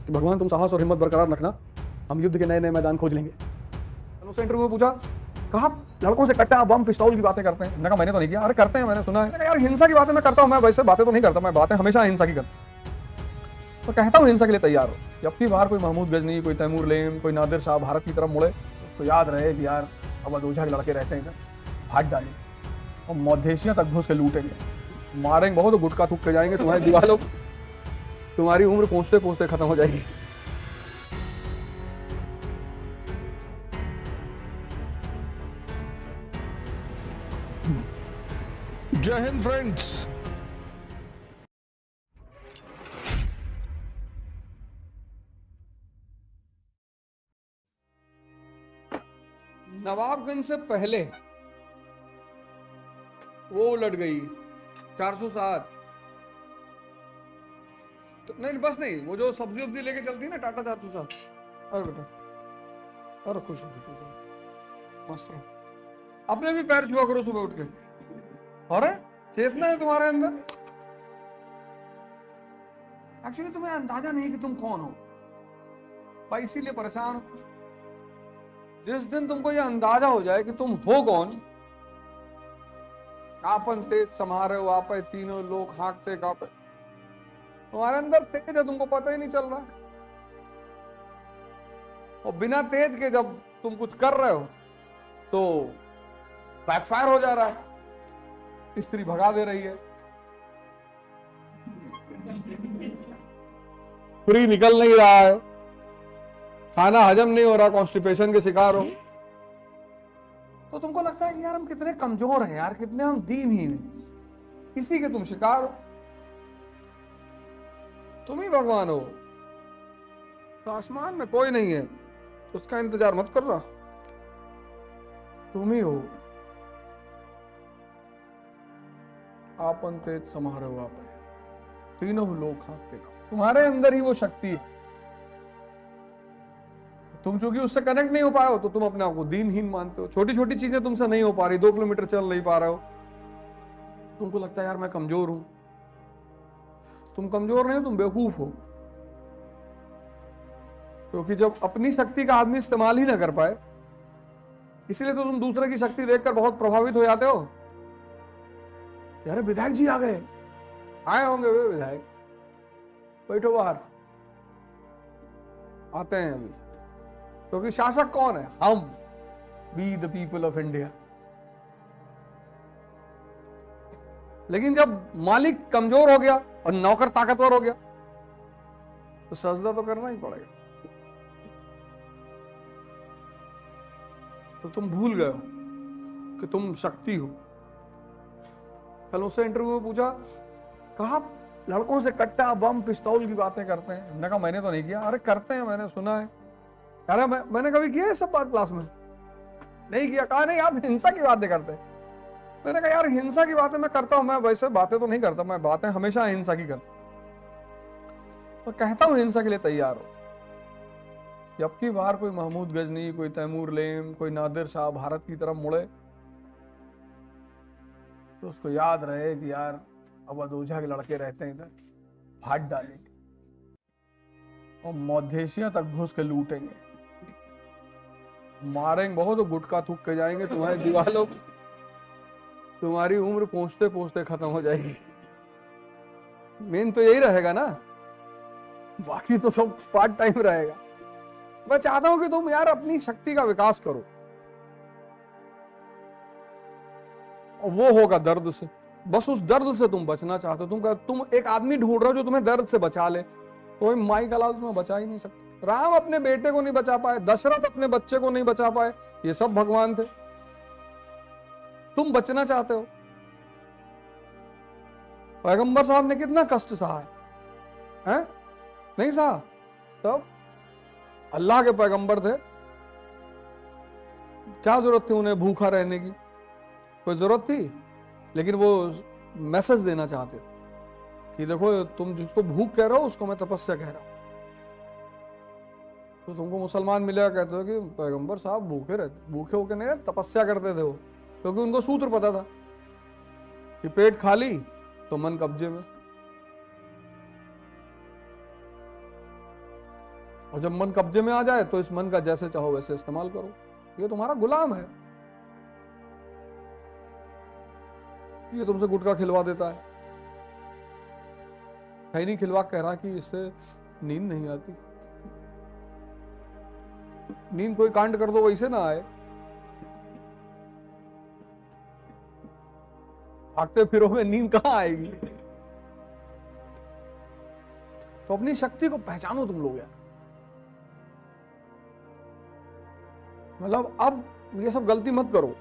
कि भगवान तुम साहस और हिम्मत बरकरार रखना, हम युद्ध के नए नए मैदान खोज लेंगे। उससे इंटरव्यू में पूछा, कहा लड़कों से कट्टा बम पिस्तौल की बातें करते हैं। मैंने कहा मैंने तो नहीं किया। अरे करते हैं, मैंने सुना है। यार हिंसा की बातें मैं करता हूँ, मैं वैसे बातें तो नहीं करता, मैं बातें हमेशा अहिंसा की करता हूँ। तो कहता हूँ हिंसा के लिए तैयार हो। जब की बार कोई महमूद गजनी, कोई तैमूर लेम, कोई नादिर शाह भारत की तरफ मुड़े तो याद रहे कि यार अब ओझा के लड़के रहते हैं इधर, भाग डालेंगे और मौदेशियां तक घुस के लूटेंगे, मारेंगे बहुत, गुटका थूक के जाएंगे, तुम्हारी दीवारों, तुम्हारी उम्र पहुंचते पहुंचते खत्म हो जाएगी। जय हिंद फ्रेंड्स। नवाबगंज से पहले वो उलट गई 407। तो नहीं बस नहीं, वो जो सब्जी वब्जी लेके चलती है ना टाटा 407। अरे बेटा, अरे खुश हो, मस्त रहो। अपने भी पैर छुआ करो सुबह उठ के। अरे चेतना है तुम्हारे अंदर। एक्चुअली तुम्हें अंदाजा नहीं कि तुम कौन हो भाई, इसीलिए परेशान हो। जिस दिन तुमको ये अंदाजा हो जाए कि तुम हो कौन, आपन तेज समारे हो, आप तीनों लोग हाँकते कांपे, तुम्हारे अंदर तेज है, तुमको पता ही नहीं चल रहा है। और बिना तेज के जब तुम कुछ कर रहे हो तो बैकफायर हो जा रहा है, स्त्री भगा दे रही है, फ्री निकल नहीं रहा है, खाना हजम नहीं हो रहा, कॉन्स्टिपेशन के शिकार हो। तो तुमको लगता है कि यार हम कितने कमजोर हैं यार, कितने हम दीनहीन हैं, इसी के तुम शिकार हो। तुम ही भगवान हो। तो आसमान में कोई नहीं है, उसका इंतजार मत कर रहा, तुम ही हो। आपन तेज समारे हो, आप तीनों लोग हाँकते, तुम्हारे अंदर ही वो शक्ति है। तुम चूंकि उससे कनेक्ट नहीं हो पाए हो तो तुम अपने आप को दीनहीन मानते हो। छोटी छोटी चीजें तुमसे नहीं हो पा रही, 2 किलोमीटर चल नहीं पा रहे हो, तुमको लगता है यार मैं कमजोर हूं। तुम कमजोर नहीं हो, तुम बेवकूफ हो। क्योंकि जब अपनी शक्ति का आदमी इस्तेमाल ही ना कर पाए, इसीलिए तो तुम दूसरे की शक्ति देखकर बहुत प्रभावित हो जाते हो। यार विधायक जी आ गए, आए होंगे वे विधायक, बैठो बाहर, आते हैं अभी। क्योंकि शासक कौन है? हम, we the people of India. लेकिन जब मालिक कमजोर हो गया और नौकर ताकतवर हो गया तो सजदा तो करना ही पड़ेगा। तो तुम भूल गए हो कि तुम शक्ति हो। कल उससे इंटरव्यू में पूछा, कहा लड़कों से कट्टा बम पिस्तौल की बातें करते हैं। हमने कहा मैंने तो नहीं किया। अरे करते हैं, मैंने सुना है। अरे मैंने कभी किया है सब बात क्लास में? नहीं किया। कहा नहीं आप हिंसा की बातें करते हैं। मैंने कहा यार हिंसा की बातें मैं करता हूं, मैं वैसे बातें तो नहीं करता, मैं बातें हमेशा अहिंसा की करता हूं। तो कहता हूं हिंसा के लिए तैयार हो। जब की बार कोई महमूद गजनी, कोई तैमूर लेम, कोई नादिर शाह भारत की तरफ मुड़े तो उसको याद रहे कि यार अब ओझा के लड़के रहते हैं इधर, भाग डालेंगे और मौदेशियां तक घुस के लूटेंगे, मारेंगे बहुत, गुटका थूक के जाएंगे, तुम्हारी दीवारों, तुम्हारी उम्र पहुंचते पहुंचते खत्म हो जाएगी। मेन तो यही रहेगा ना, बाकी तो सब पार्ट टाइम रहेगा। मैं चाहता हूं कि तुम यार अपनी शक्ति का विकास करो, और वो होगा दर्द से। बस उस दर्द से तुम बचना चाहते हो। तुम एक आदमी ढूंढ रहे हो जो तुम्हें दर्द से बचा ले। कोई माई का लाल तुम्हें बचा ही नहीं सकता। राम अपने बेटे को नहीं बचा पाए, दशरथ अपने बच्चे को नहीं बचा पाए, ये सब भगवान थे। तुम बचना चाहते हो। पैगंबर साहब ने कितना कष्ट सहा है? नहीं सहा? तब अल्लाह के पैगंबर थे, क्या जरूरत थी उन्हें भूखा रहने की? कोई जरूरत थी? लेकिन वो मैसेज देना चाहते थे कि देखो तुम जिसको भूख कह रहे हो उसको मैं तपस्या कह रहा हूं। तो तुमको मुसलमान मिलेगा कहते हो कि पैगंबर साहब भूखे रहते, भूखे होके नहीं रहते, तपस्या करते थे वो। क्योंकि उनको सूत्र पता था कि पेट खाली तो मन कब्जे में। और जब मन कब्जे में आ जाए तो इस मन का जैसे चाहो वैसे इस्तेमाल करो। ये तुम्हारा गुलाम है, ये तुमसे गुटखा खिलवा देता है, कहीं नहीं खिलवा कह रहा कि इससे नींद नहीं आती। नींद कोई कांड कर दो वैसे ना आए, भागते फिरोगे नींद कहां आएगी। तो अपनी शक्ति को पहचानो तुम लोग यार। मतलब अब ये सब गलती मत करो,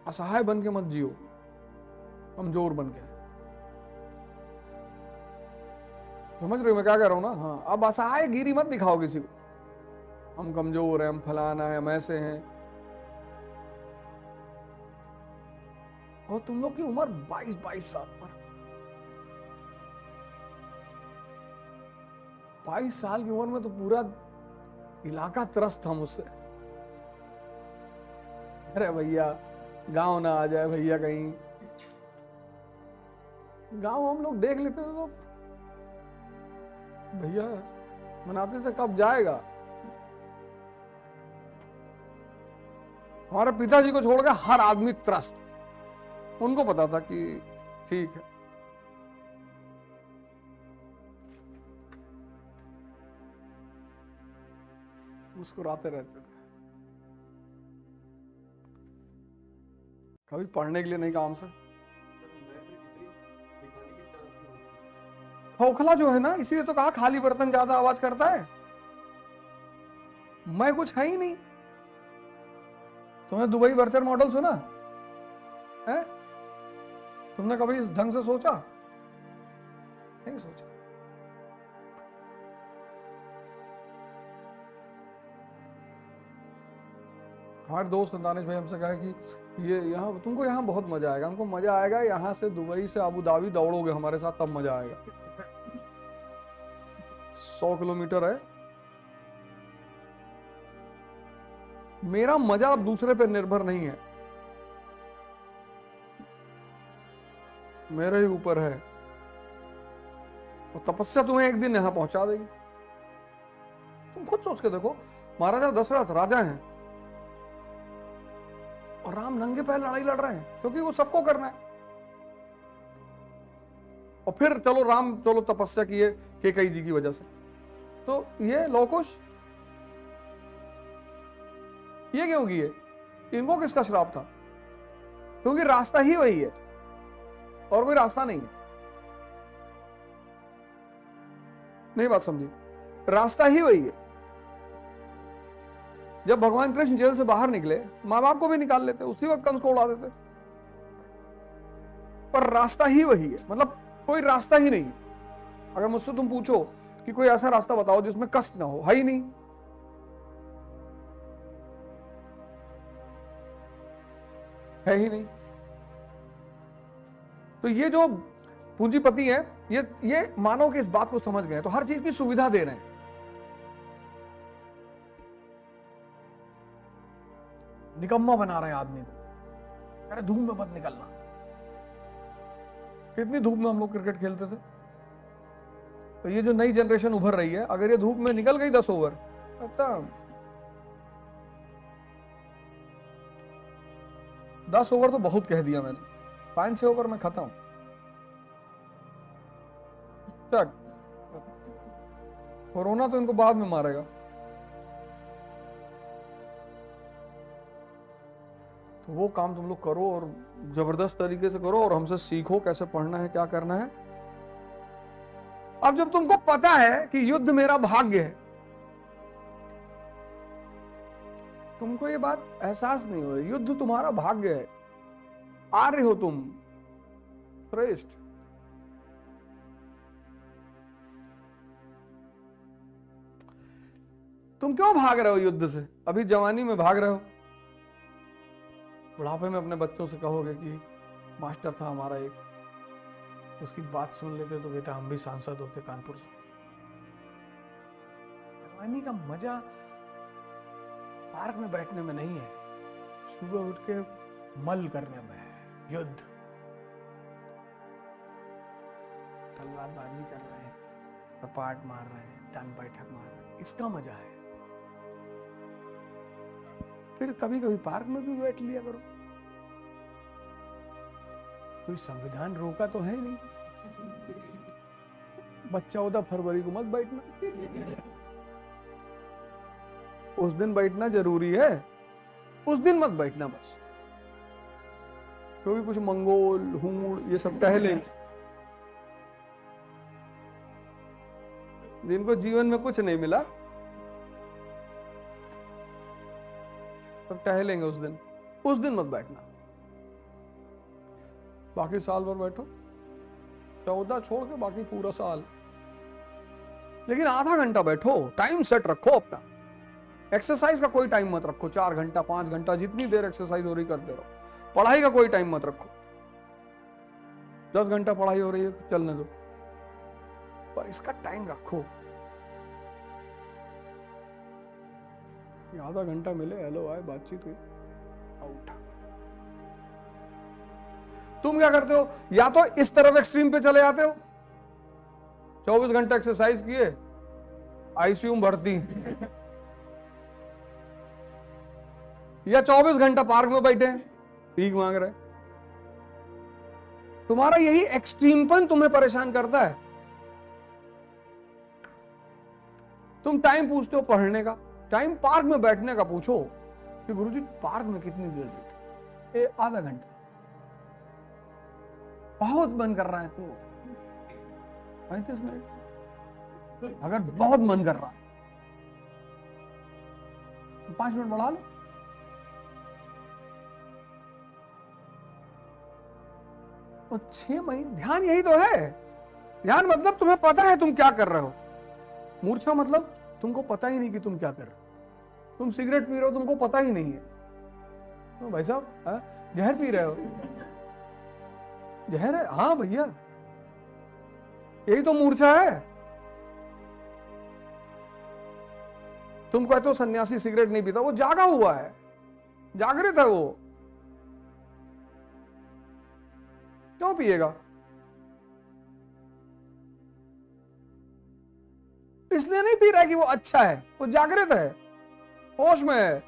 असहाय बन के मत जियो, कमजोर बन के। समझ रहे हो मैं क्या कह रहा हूं ना? हाँ, अब असहाय गिरी मत दिखाओ किसी को, हम कमजोर हैं, हम फलाना है, हम ऐसे हैं। और तुम लोग की उम्र 22 साल पर, 22 साल की उम्र में तो पूरा इलाका त्रस्त था मुझसे। अरे भैया गांव ना आ जाए भैया कहीं। गांव हम लोग देख लेते थे तो भैया मनाते थे कब जाएगा। हमारे पिताजी को छोड़ के हर आदमी त्रस्त, उनको पता था कि ठीक है। मुस्कुराते रहते थे, कभी पढ़ने के लिए नहीं काम से। खोखला जो है ना, इसीलिए तो कहा खाली बर्तन ज्यादा आवाज करता है। मैं कुछ है ही नहीं। तुमने दुबई वर्चर मॉडल सुना है? तुमने कभी इस ढंग से सोचा? नहीं सोचा। हमारे दोस्त दानिश भाई हमसे कहा कि ये यहाँ तुमको यहाँ बहुत मजा आएगा। हमको मजा आएगा यहाँ से दुबई से अबू धाबी दौड़ोगे हमारे साथ, तब मजा आएगा। 100 किलोमीटर है। मेरा मजा अब दूसरे पे निर्भर नहीं है, मेरे ही ऊपर है। और तपस्या तुम्हें एक दिन यहां पहुंचा देगी। तुम खुद सोच के देखो, महाराजा दशरथ राजा हैं और राम नंगे पैर लड़ाई लड़ रहे हैं, क्योंकि वो सबको करना है। और फिर चलो राम चलो तपस्या किए कैकेयी जी की वजह से, तो ये लौकुश ये क्यों किए? इनको किसका श्राप था? क्योंकि रास्ता ही वही है और कोई रास्ता नहीं है। नहीं बात समझी? रास्ता ही वही है। जब भगवान कृष्ण जेल से बाहर निकले, मां बाप को भी निकाल लेते, उसी वक्त कंस को उड़ा देते, पर रास्ता ही वही है। मतलब कोई रास्ता ही नहीं। अगर मुझसे तुम पूछो कि कोई ऐसा रास्ता बताओ जिसमें कष्ट ना हो, है ही नहीं। है ही नहीं। तो ये जो पूंजीपति है, ये मानो कि इस बात को समझ गए, तो हर चीज की सुविधा दे रहे हैं। निकम्मा बना रहे हैं आदमी को। अरे धूप में मत निकलना। कितनी धूप में हम लोग क्रिकेट खेलते थे। तो ये जो नई जनरेशन उभर रही है, अगर ये धूप में निकल गई 10 ओवर, तब 10 ओवर तो बहुत कह दिया मैंने, 5-6 ओवर में खत्म। चक कोरोना तो इनको बाद में मारेगा। तो वो काम तुम लोग करो और जबरदस्त तरीके से करो, और हमसे सीखो कैसे पढ़ना है, क्या करना है। अब जब तुमको पता है कि युद्ध मेरा भाग्य है, तुमको ये बात एहसास नहीं हो रही, युद्ध तुम्हारा भाग्य है। आर्य हो तुम, श्रेष्ठ। तुम क्यों भाग रहे हो युद्ध से? अभी जवानी में भाग रहे हो, बुढ़ापे में अपने बच्चों से कहोगे कि मास्टर था हमारा एक, उसकी बात सुन लेते तो बेटा हम भी सांसद होते कानपुर से। जवानी का मजा पार्क में बैठने में नहीं है, सुबह उठ के मल करने में है। युद्ध तलवारबाजी कर रहे हैं, सपाट मार रहे हैं, टन बैठक मार रहे हैं, इसका मजा है। फिर कभी कभी पार्क में भी बैठ लिया करो, कोई संविधान रोका तो है नहीं। बस 14 फरवरी को मत बैठना, उस दिन बैठना जरूरी है, उस दिन मत बैठना बस, क्योंकि कुछ मंगोल हूड़ ये सब टहले, जिनको जीवन में कुछ नहीं मिला सब टहलेंगे उस दिन मत बैठना। बाकी साल भर बैठो, 14 छोड़ के बाकी पूरा साल, लेकिन आधा घंटा बैठो, टाइम सेट रखो अपना। एक्सरसाइज का कोई टाइम मत रखो, 4 घंटा 5 घंटा जितनी देर एक्सरसाइज हो रही करते रहो। पढ़ाई का कोई टाइम मत रखो, 10 घंटा पढ़ाई हो रही है चलने दो, पर इसका टाइम रखो। आधा घंटा मिले, हेलो आए, बातचीत हुई, आउट। तुम क्या करते हो, या तो इस तरफ एक्सट्रीम पे चले जाते हो, 24 घंटा एक्सरसाइज किए, आईसीयू में भर्ती, या 24 घंटा पार्क में बैठे भीख मांग रहे। तुम्हारा यही एक्सट्रीमपन तुम्हें परेशान करता है। तुम टाइम पूछते हो पढ़ने का, टाइम पार्क में बैठने का पूछो कि गुरुजी पार्क में कितनी देर बैठे, आधा घंटा। बहुत मन कर रहा है तो 35 मिनट, अगर बहुत मन कर रहा है तो 5 मिनट बढ़ा लो। और 6 महीने ध्यान यही तो है। ध्यान मतलब तुम्हें पता है तुम क्या कर रहे हो, मूर्छा मतलब तुमको पता ही नहीं कि तुम क्या कर रहे हो। तुम सिगरेट पी रहे हो, तुमको पता ही नहीं है। तो भाई साहब जहर पी रहे हो, जहर है, हाँ भैया, यही तो मूर्छा है। तुम कहते हो सन्यासी सिगरेट नहीं पीता, वो जागा हुआ है, जागृत है वो, क्यों पिएगा? इसलिए नहीं पी रहा है कि वो अच्छा है, वो जागृत है, होश में है।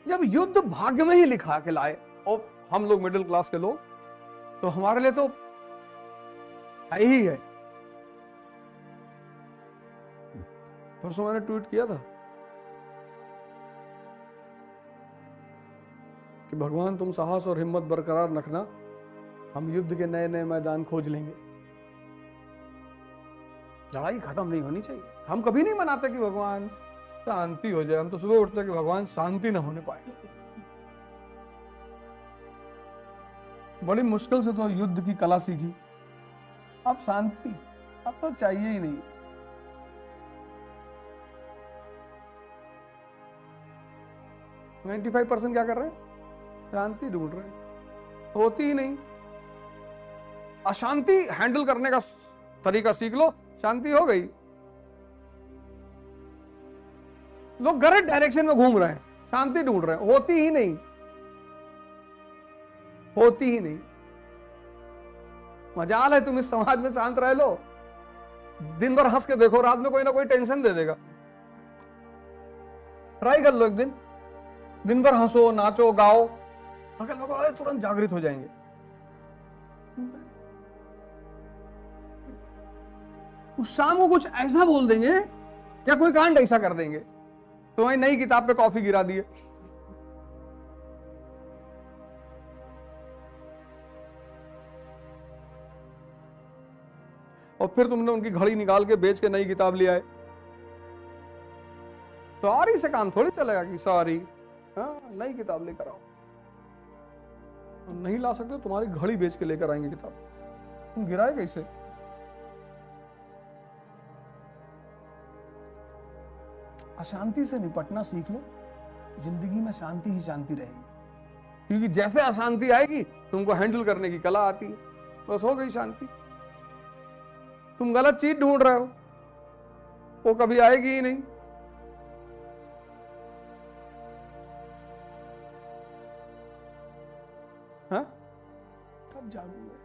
जब युद्ध भाग्य में ही लिखा के लाए, और हम लोग मिडिल क्लास के लोग, तो हमारे लिए तो है ही है। परसों मैंने ट्वीट किया था कि भगवान तुम साहस और हिम्मत बरकरार रखना, हम युद्ध के नए नए मैदान खोज लेंगे। लड़ाई खत्म नहीं होनी चाहिए। हम कभी नहीं मनाते कि भगवान शांति हो जाए, हम तो सुबह उठते कि भगवान शांति ना होने पाए। बड़ी मुश्किल से तो युद्ध की कला सीखी, अब शांति अब तो चाहिए ही नहीं। नाइन्टी 95% क्या कर रहे हैं, शांति ढूंढ रहे हैं, होती ही नहीं। अशांति हैंडल करने का तरीका सीख लो, शांति हो गई। लोग गलत डायरेक्शन में घूम रहे हैं, शांति ढूंढ रहे हैं, होती ही नहीं, होती ही नहीं। मजाल है तुम इस समाज में शांत रह लो, दिन भर हंस के देखो, रात में कोई ना कोई टेंशन दे देगा। ट्राई कर लो एक दिन भर हंसो, नाचो, गाओ, अगर लोग तुरंत जागृत हो जाएंगे। उस शाम को कुछ ऐसा बोल देंगे या कोई कांड ऐसा कर देंगे, तुम्हारी नई किताब पे कॉफी गिरा दिए। और फिर तुमने उनकी घड़ी निकाल के बेच के नई किताब ले आए। सॉरी से काम थोड़ी चलेगा कि सॉरी, हाँ नई किताब लेकर आओ। नहीं ला सकते तुम्हारी घड़ी बेच के लेकर आएंगे किताब, तुम गिराए कैसे? अशांति से निपटना सीख लो, जिंदगी में शांति ही शांति रहेगी। क्योंकि जैसे अशांति आएगी तुमको हैंडल करने की कला आती है, बस हो गई शांति। तुम गलत चीज ढूंढ रहे हो, वो कभी आएगी ही नहीं। हाँ? कब जागोगे?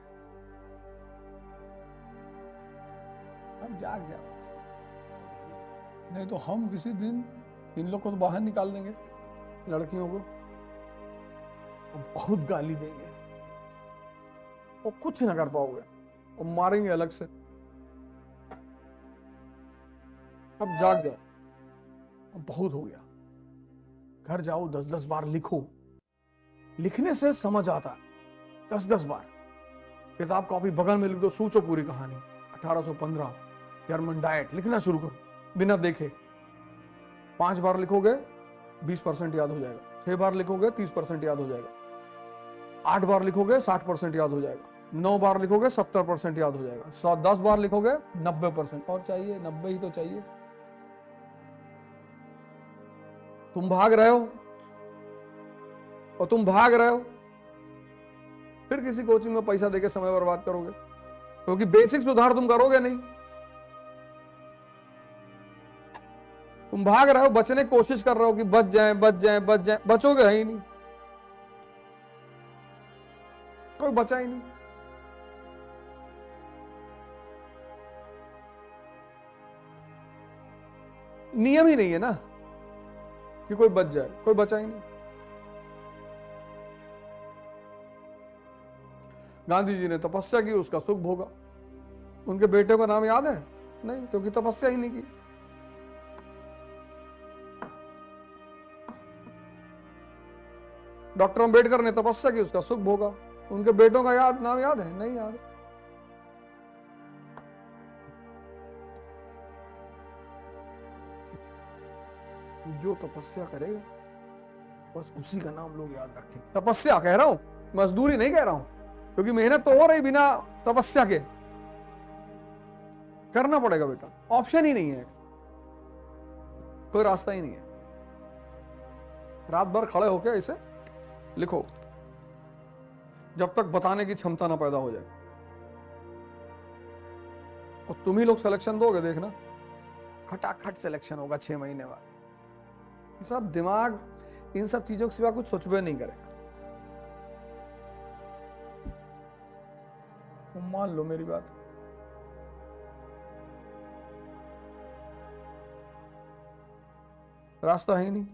अब जाग जाओ, नहीं तो हम किसी दिन इन लोग को तो बाहर निकाल देंगे, लड़कियों को, और बहुत गाली देंगे और कुछ ना कर पाओगे और मारेंगे अलग से। अब जाग जाओ, अब बहुत हो गया। घर जाओ, 10-10 बार लिखो। लिखने से समझ आता है। 10-10 बार किताब कॉपी बगल में लिख दो, सोचो पूरी कहानी। 1815 जर्मन डाइट लिखना शुरू करो बिना देखे। 5 बार लिखोगे 20% याद हो जाएगा। 6 बार लिखोगे 30% याद हो जाएगा। 8 बार लिखोगे 60% याद हो जाएगा। 9 बार लिखोगे 70% याद हो जाएगा। 10 बार लिखोगे 90%। और चाहिए? 90 ही तो चाहिए। तुम भाग रहे हो और तुम भाग रहे हो, फिर किसी कोचिंग में पैसा देके समय बर्बाद करोगे, क्योंकि बेसिक सुधार तुम करोगे नहीं। तुम भाग रहे हो, बचने की कोशिश कर रहे हो कि बच जाए बच जाए बच जाए, बचोगे ही नहीं, कोई बचा ही नहीं। नियम ही नहीं है ना कि कोई बच जाए, कोई बचा ही नहीं। गांधी जी ने तपस्या की, उसका सुख भोगा। उनके बेटे का नाम याद है? नहीं, क्योंकि तपस्या ही नहीं की। डॉक्टर अंबेडकर ने तपस्या की, उसका सुख भोगा। उनके बेटों का नाम याद है? नहीं याद। जो तपस्या करेगा बस उसी का नाम लोग याद रखें। तपस्या कह रहा हूं, मजदूरी नहीं कह रहा हूं, क्योंकि मेहनत तो हो रही बिना तपस्या के। करना पड़ेगा बेटा, ऑप्शन ही नहीं है, कोई रास्ता ही नहीं है। रात भर खड़े होके ऐसे लिखो जब तक बताने की क्षमता ना पैदा हो जाए। और तुम ही लोग सिलेक्शन दोगे, देखना खटाखट सिलेक्शन होगा 6 महीने बाद। सब दिमाग इन सब चीजों के सिवा कुछ सोचबे नहीं करेगा। मान लो मेरी बात, रास्ता है ही नहीं।